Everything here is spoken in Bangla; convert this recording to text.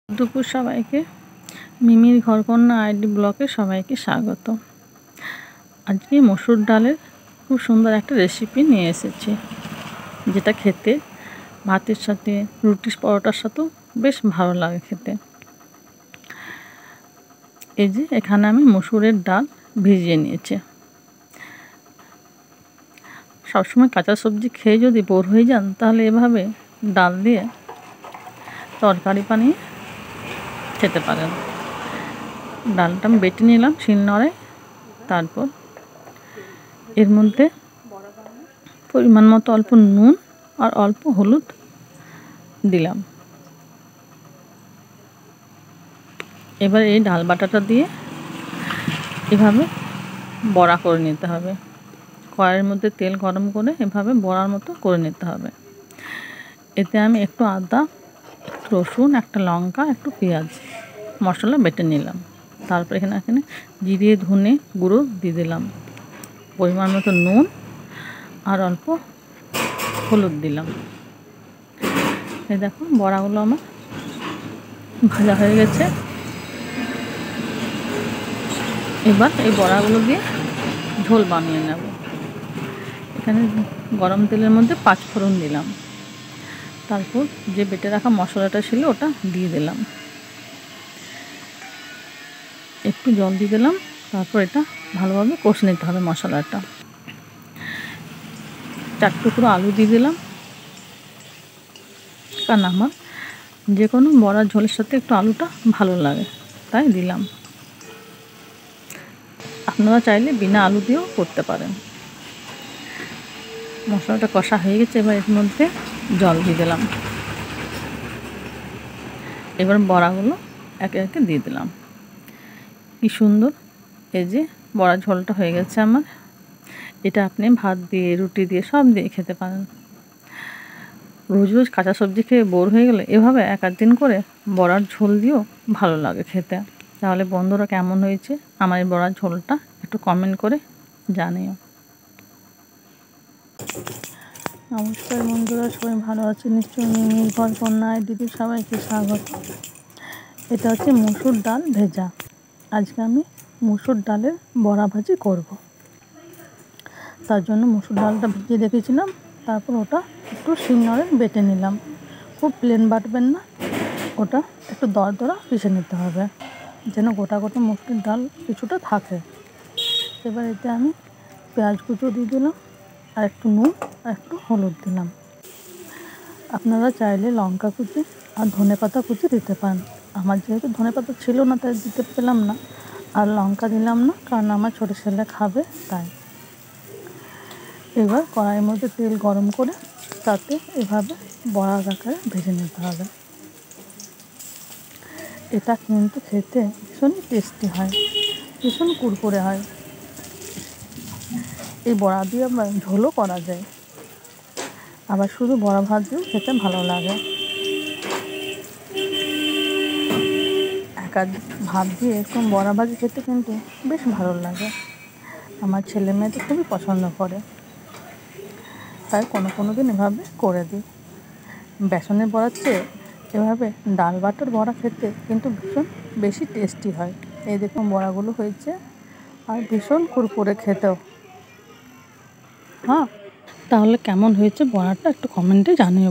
দুপুর সবাইকে মিমির ঘরকন্যা আইডি ব্লকে সবাইকে স্বাগত। আজকে মসুর ডালের খুব সুন্দর একটা রেসিপি নিয়ে এসেছি, যেটা খেতে ভাতের সাথে, রুটি পরোটার সাথেও বেশ ভালো লাগে খেতে। এই যে এখানে আমি মসুরের ডাল ভিজিয়ে নিয়েছি। সবসময় কাঁচা সবজি খেয়ে যদি বোর হয়ে যান, তাহলে এভাবে ডাল দিয়ে তরকারি বানিয়ে খেতে পারেন। ডালটা আমি বেটে নিলাম শিলনোড়ায়। তারপর এর মধ্যে পরিমাণ মতো অল্প নুন আর অল্প হলুদ দিলাম। এবার এই ডাল বাটাটা দিয়ে এভাবে বড়া করে নিতে হবে। কড়াইয়ের মধ্যে তেল গরম করে এভাবে বড়ার মতো করে নিতে হবে। এতে আমি একটু আদা, একটু রসুন, একটা লঙ্কা, একটু পেঁয়াজ মশলা বেটে নিলাম। তারপর এখানে জিরে ধনে গুঁড়ো দিয়ে দিলাম, পরিমাণ মতো নুন আর অল্প হলুদ দিলাম। এই দেখো বড়াগুলো আমার ভাজা হয়ে গেছে। এবার এই বড়াগুলো দিয়ে ঝোল বানিয়ে নেব। এখানে গরম তেলের মধ্যে 5 ফোড়ন দিলাম। তারপর যে বেটে রাখা মশলাটা ছিল ওটা দিয়ে দিলাম, একটু জল দিয়ে দিলাম। তারপর এটা ভালোভাবে কষে নিতে হবে মশলাটা। 4 টুকরো আলু দিয়ে দিলাম, কারণ আমার যে কোনো বড়ার ঝোলের সাথে একটু আলুটা ভালো লাগে, তাই দিলাম। আপনারা চাইলে বিনা আলু দিয়েও করতে পারেন। মশলাটা কষা হয়ে গেছে। এবার এর মধ্যে জল দিয়ে দিলাম। এবার বড়াগুলো একে একে দিয়ে দিলাম। কি সুন্দর এই যে বড়া ঝোলটা হয়ে গেছে আমার। এটা আপনি ভাত দিয়ে, রুটি দিয়ে, সব দিয়ে খেতে পারেন। রোজ রোজ কাঁচা সবজি খেয়ে বোর হয়ে গেলে এভাবে 1-8 দিন করে বড়ার ঝোল দিয়েও ভালো লাগে খেতে। তাহলে বন্ধুরা, কেমন হয়েছে আমার এই বড়ার ঝোলটা একটু কমেন্ট করে জানিও। নমস্কার বন্ধুরা, সবাই ভালো আছে নিশ্চয়ই। মিমির ঘরকন্যা আইডিতে সবাইকে স্বাগত। এটা হচ্ছে মসুর ডাল ভেজা। আজকে আমি মসুর ডালের বড়া ভাজি করব। তার জন্য মসুর ডালটা ভিজিয়ে রেখেছিলাম। তারপর ওটা একটু শিলনোড়ায় বেটে নিলাম। খুব প্লেন বাটবেন না, ওটা একটু দরদরা পিষে নিতে হবে, যেন গোটা গোটা মসুর ডাল কিছুটা থাকে। এবার এতে আমি পেঁয়াজ কুচো দিয়ে দিলাম, আর একটু নুন আর একটু হলুদ দিলাম। আপনারা চাইলে লঙ্কা কুচি আর ধনেপাতা কুচি দিতে পারেন। আমার যেহেতু ধনেপাতা ছিল না, তাই দিতে পেলাম না। আর লঙ্কা দিলাম না, কারণ আমার ছোটো ছেলে খাবে, তাই। এবার কড়াইয়ের মধ্যে তেল গরম করে তাতে এভাবে বড়ার আকারে ভেজে নিতে হবে। এটা কিন্তু খেতে ভীষণ টেস্টি হয়, ভীষণ কুরকুরে হয়। এই বড়া দিয়ে আবার ঝোলও করা যায়, আবার শুধু বড়া ভাত দিয়েও খেতে ভালো লাগে। একা ভাত দিয়ে এরকম বড়া ভাজি খেতে কিন্তু বেশ ভালো লাগে। আমার ছেলে মেয়ে তো খুবই পছন্দ করে, তাই কোনো দিন এভাবে করে দিই। বেসনের বড়ার চেয়ে এভাবে ডাল বাটার বড়া খেতে কিন্তু ভীষণ বেশি টেস্টি হয়। এই দেখুন বড়াগুলো হয়েছে, আর ভীষণ কুরকুরে খেতেও। হ্যাঁ, তাহলে কেমন হয়েছে বড়াটা একটু কমেন্টে জানিও।